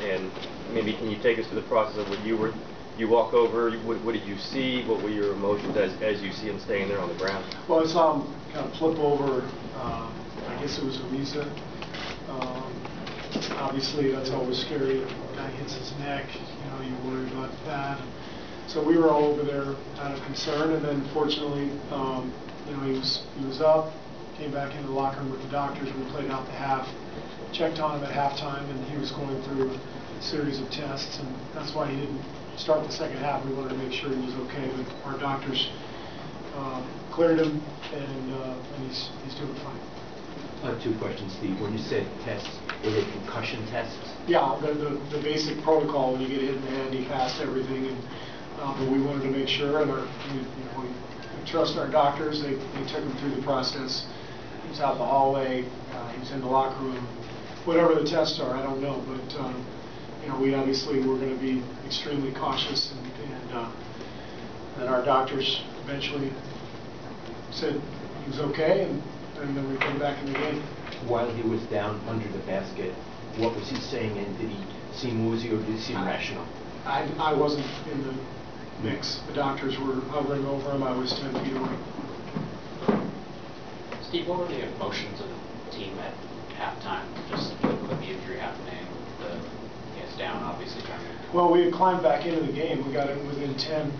And maybe can you take us through the process of when you walk over, what did you see? What were your emotions as you see him staying there on the ground? Well, I saw him kind of flip over. I guess it was Ariza. Obviously, that's always scary. If a guy hits his neck, you worry about that. So we were all over there out of concern, and then fortunately, he was up, came back into the locker room with the doctors. We played out the half, checked on him at halftime, and he was going through a series of tests, and that's why he didn't start the second half. We wanted to make sure he was okay, but our doctors cleared him, and he's doing fine. I have two questions, Steve. When you said tests, were they concussion tests? Yeah, the basic protocol when you get hit in the head, he passed everything, and but we wanted to make sure, and we trust our doctors. They took him through the process. He was out in the hallway. He was in the locker room. Whatever the tests are, I don't know, but we obviously were going to be extremely cautious, and our doctors eventually said he was okay, and then we came back in the game. While he was down under the basket, what was he saying, and did he seem woozy or did he seem rational? I wasn't in the mix. The doctors were hovering over him. I was 10 feet away. Steve, what were the emotions of the team at halftime, just with the injury happening, the guys down, obviously trying to... Well, we had climbed back into the game. We got it within 10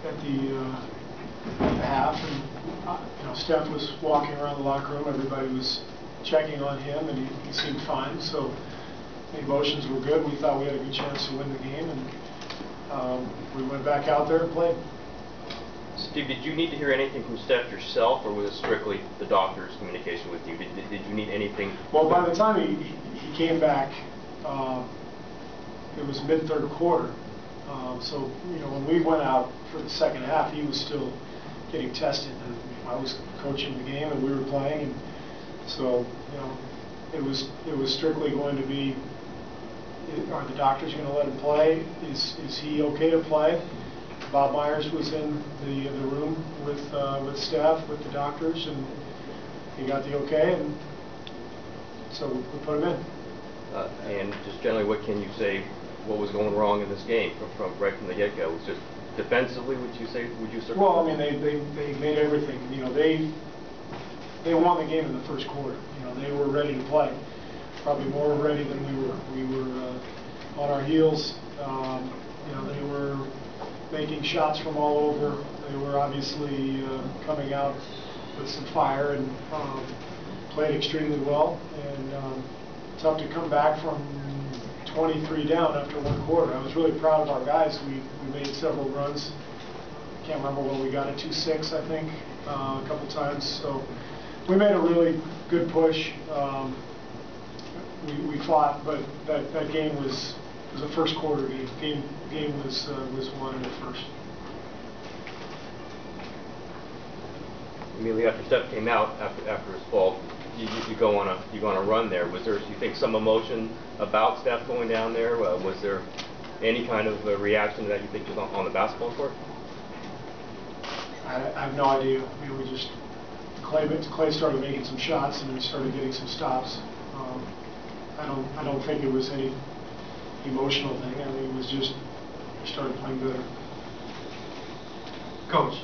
at the half, and Steph was walking around the locker room. Everybody was checking on him, and he seemed fine. So the emotions were good. We thought we had a good chance to win the game, and we went back out there and played. Steve, did you need to hear anything from Steph yourself, or was it strictly the doctor's communication with you? Did you need anything? Well, by the time he came back, it was mid-third quarter. So when we went out for the second half, he was still getting tested. And I was coaching the game, and we were playing, and so it was strictly going to be: are the doctors going to let him play? Is he okay to play? Bob Myers was in the room with Steph, with the doctors, and he got the okay, and so we put him in. And just generally, what can you say? What was going wrong in this game from right from the get-go? Was just defensively? Would you say? Well, I mean, they made everything. They won the game in the first quarter. They were ready to play, probably more ready than we were. We were on our heels. They were making shots from all over. They were obviously coming out with some fire, and played extremely well. And tough to come back from 23 down after one quarter. I was really proud of our guys. We made several runs. I can't remember when we got it, 2-6, I think, a couple times. So we made a really good push. We fought, but that game was a first quarter game. Game was won in the first. Immediately after Steph came out, after his fall, you go on a run there. Was there, you think, some emotion about Steph going down there? Was there any kind of reaction to that, you think, just on the basketball court? I have no idea. We just Clay started making some shots, and then started getting some stops. I don't think it was any emotional thing. I mean, it was just we started playing better. Coach,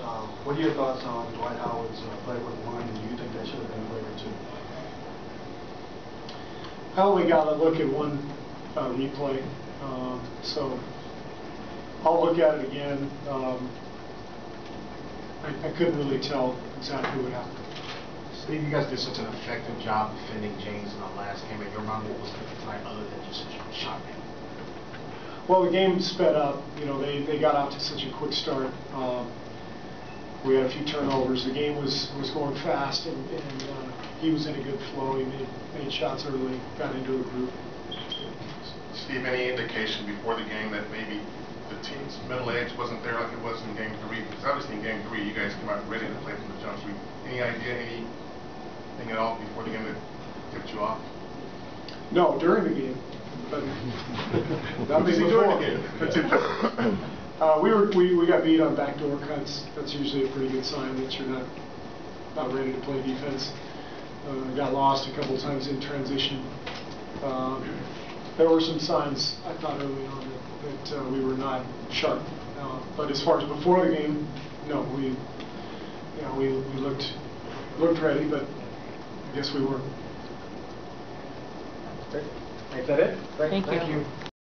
what are your thoughts on Dwight Howard's play with one, and do you think that should have been a play or two? I only got a look at one replay, so I'll look at it again. I couldn't really tell exactly what happened. Steve, you guys did such an effective job defending James in the last game. In your mind, what was different tonight other than just a shot game? Well, the game sped up. They got out to such a quick start. We had a few turnovers. The game was going fast, and he was in a good flow. He made shots early, got into a group. Steve, any indication before the game that maybe the team's middle age wasn't there like it was in Game 3? Because obviously in Game 3, you guys came out ready to play from the jump. So any idea, anything at all before the game that tipped you off? No, during the game. But nothing before. We got beat on backdoor cuts. That's usually a pretty good sign that you're not ready to play defense. Got lost a couple times in transition. there were some signs, I thought early on, that we were not sharp. But as far as before the game, no, we looked ready, but I guess we weren't. Is that it? Thank you.